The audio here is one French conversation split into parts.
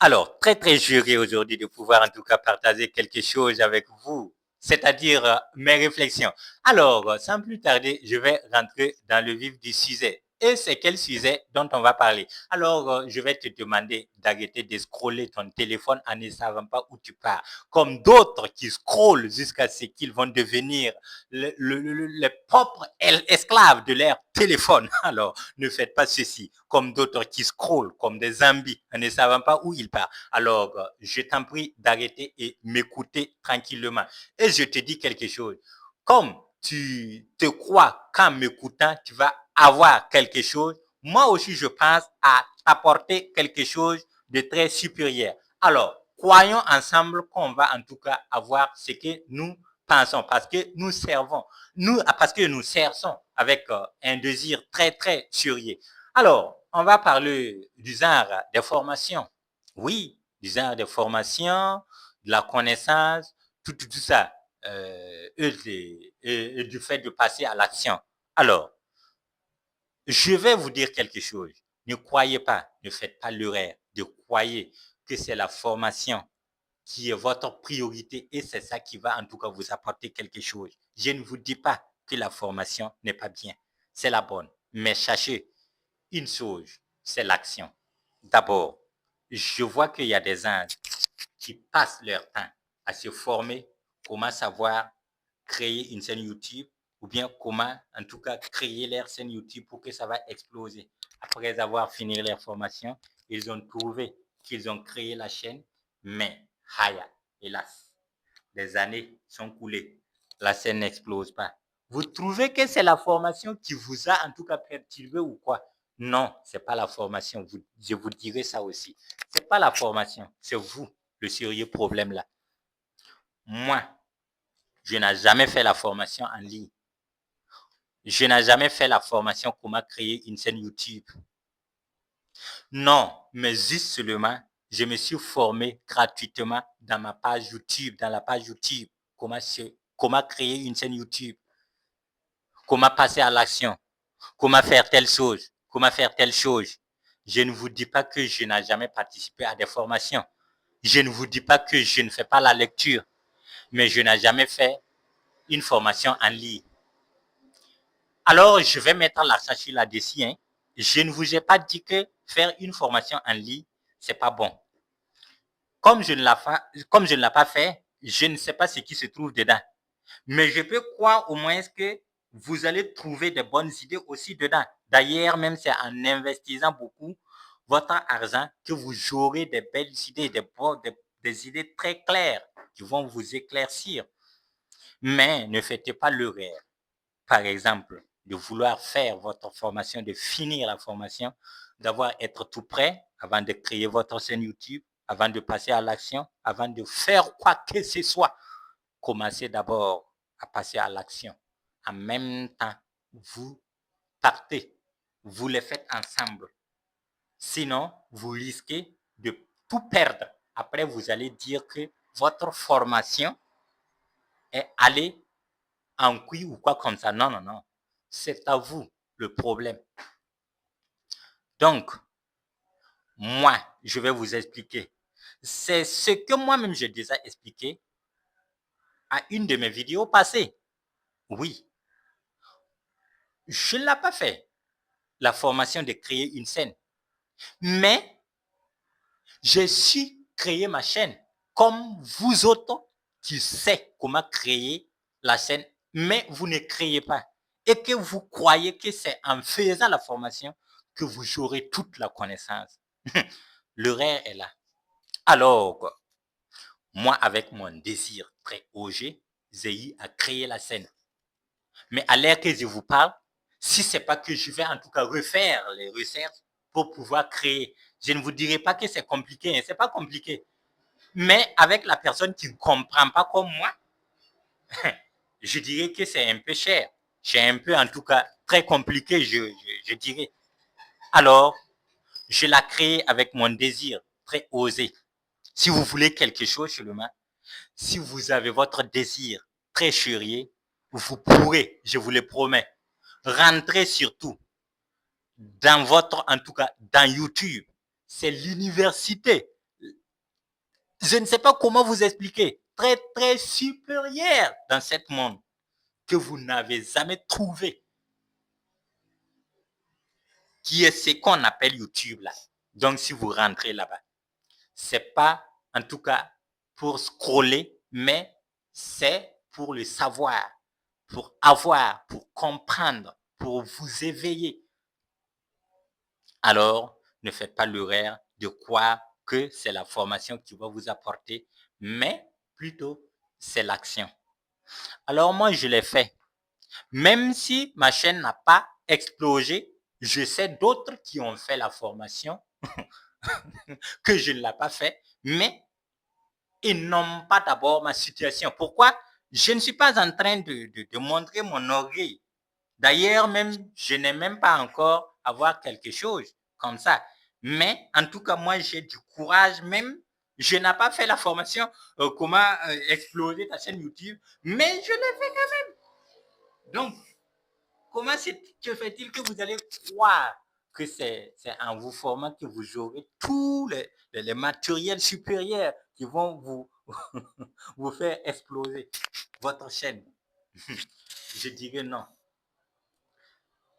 Alors, très très juré aujourd'hui de pouvoir en tout cas partager quelque chose avec vous, c'est-à-dire mes réflexions. Alors, sans plus tarder, je vais rentrer dans le vif du sujet. Et c'est quel sujet dont on va parler? Alors, je vais te demander d'arrêter de scroller ton téléphone en ne savant pas où tu pars. Comme d'autres qui scrollent jusqu'à ce qu'ils vont devenir les propres esclaves de leur téléphone. Alors, ne faites pas ceci. Comme d'autres qui scrollent comme des zombies en ne savant pas où ils partent. Alors, je t'en prie d'arrêter et m'écouter tranquillement. Et je te dis quelque chose. Comme tu te crois qu'en m'écoutant, tu vas avoir quelque chose, moi aussi, je pense à apporter quelque chose de très supérieur. Alors, croyons ensemble qu'on va en tout cas avoir ce que nous pensons, parce que nous servons, parce que nous cherchons avec un désir très, très sérieux. Alors, on va parler du genre des formations. Oui, du genre des formations, de la connaissance, tout ça, et du fait de passer à l'action. Alors, je vais vous dire quelque chose. Ne croyez pas, ne faites pas l'erreur de croire que c'est la formation qui est votre priorité et c'est ça qui va en tout cas vous apporter quelque chose. Je ne vous dis pas que la formation n'est pas bien, c'est la bonne. Mais sachez une chose, c'est l'action. D'abord, je vois qu'il y a des gens qui passent leur temps à se former, comment savoir créer une chaîne YouTube ou bien comment, en tout cas, créer leur chaîne YouTube pour que ça va exploser. Après avoir fini leur formation, ils ont trouvé qu'ils ont créé la chaîne, mais, haya, hélas, des années sont coulées. La chaîne n'explose pas. Vous trouvez que c'est la formation qui vous a en tout cas perturbé ou quoi? Non, c'est pas la formation. Je vous dirai ça aussi. C'est pas la formation, c'est vous le sérieux problème là. Moi, je n'ai jamais fait la formation en ligne. Je n'ai jamais fait la formation comment créer une chaîne YouTube. Non, mais juste seulement, je me suis formé gratuitement dans ma page YouTube, dans la page YouTube, comment créer une chaîne YouTube, comment passer à l'action, comment faire telle chose, comment faire telle chose. Je ne vous dis pas que je n'ai jamais participé à des formations. Je ne vous dis pas que je ne fais pas la lecture, mais je n'ai jamais fait une formation en ligne. Alors, je vais mettre l'accent sur là-dessus. Hein. Je ne vous ai pas dit que faire une formation en ligne, c'est pas bon. Comme je ne l'ai pas fait, je ne sais pas ce qui se trouve dedans. Mais je peux croire au moins que vous allez trouver de bonnes idées aussi dedans. D'ailleurs, même c'est en investissant beaucoup votre argent que vous aurez des belles idées, des idées très claires qui vont vous éclaircir. Mais ne faites pas l'erreur, par exemple, de vouloir faire votre formation, de finir la formation, d'avoir être tout prêt avant de créer votre chaîne YouTube, avant de passer à l'action, avant de faire quoi que ce soit. Commencez d'abord à passer à l'action. En même temps, vous partez, vous les faites ensemble. Sinon, vous risquez de tout perdre. Après, vous allez dire que votre formation est allée en couille ou quoi comme ça. Non, non, non. C'est à vous le problème. Donc, moi, je vais vous expliquer. C'est ce que moi-même j'ai déjà expliqué à une de mes vidéos passées. Oui, je ne l'ai pas fait, la formation de créer une scène. Mais j'ai su créer ma chaîne comme vous autres qui savez comment créer la scène, mais vous ne créez pas. Et que vous croyez que c'est en faisant la formation que vous aurez toute la connaissance. L'erreur est là. Alors, moi, avec mon désir très osé, j'ai eu à créer la scène. Mais à l'heure que je vous parle, si ce n'est pas que je vais en tout cas refaire les recherches pour pouvoir créer, je ne vous dirai pas que c'est compliqué, hein, ce n'est pas compliqué. Mais avec la personne qui ne comprend pas comme moi, je dirais que c'est un peu cher. C'est un peu en tout cas très compliqué, je dirais. Alors, je l'ai créé avec mon désir très osé. Si vous voulez quelque chose seulement, si vous avez votre désir très chéri, vous pourrez, je vous le promets, rentrer surtout dans votre, en tout cas, dans YouTube. C'est l'université. Je ne sais pas comment vous expliquer. Très, très supérieur dans ce monde que vous n'avez jamais trouvé. Qui est ce qu'on appelle YouTube là. Donc, si vous rentrez là-bas, c'est pas, en tout cas, pour scroller, mais c'est pour le savoir, pour avoir, pour comprendre, pour vous éveiller. Alors, ne faites pas l'erreur de croire que c'est la formation qui va vous apporter, mais plutôt c'est l'action. Alors moi, je l'ai fait. Même si ma chaîne n'a pas explosé, je sais d'autres qui ont fait la formation que je ne l'ai pas fait, mais ils n'ont pas d'abord ma situation. Pourquoi? Je ne suis pas en train de montrer mon orgueil. D'ailleurs, même, je n'ai même pas encore avoir quelque chose comme ça. Mais en tout cas, moi, j'ai du courage même. Je n'ai pas fait la formation comment exploser ta chaîne YouTube, mais je l'ai fait quand même. Donc, comment que fait-il que vous allez croire que c'est en vous formant que vous aurez tous les matériels supérieurs qui vont vous faire exploser votre chaîne? Je dirais non.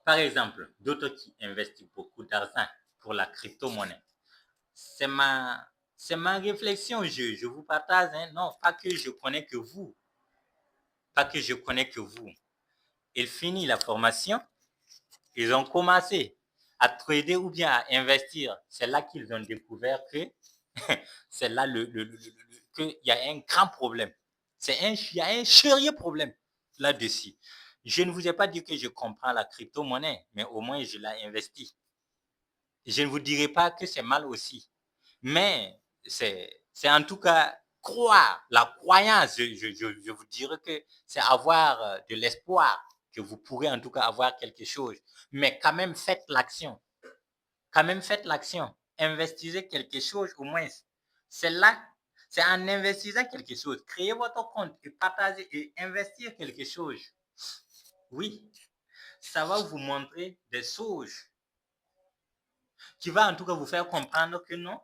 Par exemple, d'autres qui investissent beaucoup d'argent pour la crypto-monnaie. C'est ma, c'est ma réflexion, je vous partage. Hein. Non, pas que je connais que vous. Pas que je connais que vous. Ils finissent la formation, ils ont commencé à trader ou bien à investir. C'est là qu'ils ont découvert que c'est là qu'il y a un grand problème. Il y a un sérieux problème là-dessus. Je ne vous ai pas dit que je comprends la crypto-monnaie, mais au moins je l'ai investi. Je ne vous dirai pas que c'est mal aussi, mais c'est en tout cas croire, la croyance. Je vous dirais que c'est avoir de l'espoir que vous pourrez en tout cas avoir quelque chose. Mais quand même, faites l'action. Quand même, faites l'action. Investissez quelque chose au moins. C'est là, c'est en investissant quelque chose. Créez votre compte et partagez et investir quelque chose. Oui, ça va vous montrer des choses qui va en tout cas vous faire comprendre que non,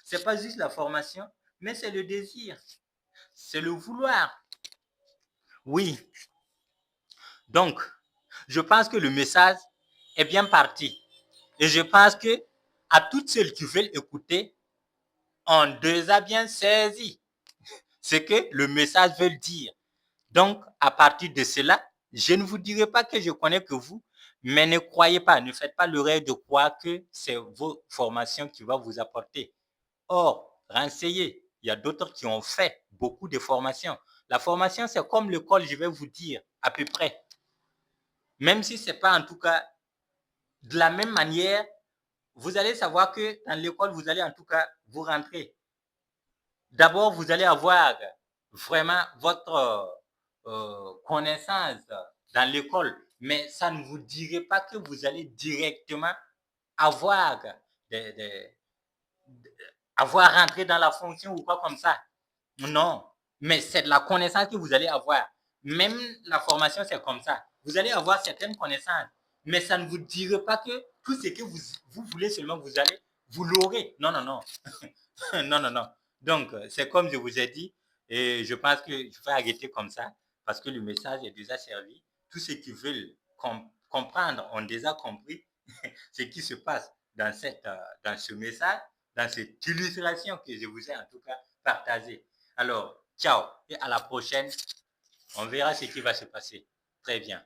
c'est pas juste la formation, mais c'est le désir, c'est le vouloir. Oui. Donc, je pense que le message est bien parti. Et je pense que à toutes celles qui veulent écouter, on déjà bien saisi ce que le message veut dire. Donc, à partir de cela, je ne vous dirai pas que je connais que vous, mais ne croyez pas, ne faites pas l'erreur de croire que c'est vos formations qui vont vous apporter. Or, renseignez, il y a d'autres qui ont fait beaucoup de formations. La formation, c'est comme l'école, je vais vous dire, à peu près. Même si ce n'est pas en tout cas de la même manière, vous allez savoir que dans l'école, vous allez en tout cas vous rentrer. D'abord, vous allez avoir vraiment votre connaissance dans l'école, mais ça ne vous dirait pas que vous allez directement avoir avoir rentré dans la fonction ou pas comme ça. Non, mais c'est de la connaissance que vous allez avoir. Même la formation, c'est comme ça. Vous allez avoir certaines connaissances, mais ça ne vous dirait pas que tout ce que vous voulez seulement, vous l'aurez. Non, non, non. Non, non, non. Donc, c'est comme je vous ai dit, et je pense que je vais arrêter comme ça, parce que le message est déjà servi. Tous ceux qui veulent comprendre ont déjà compris ce qui se passe dans ce message, dans cette illustration que je vous ai en tout cas partagée. Alors, ciao et à la prochaine. On verra ce qui va se passer. Très bien.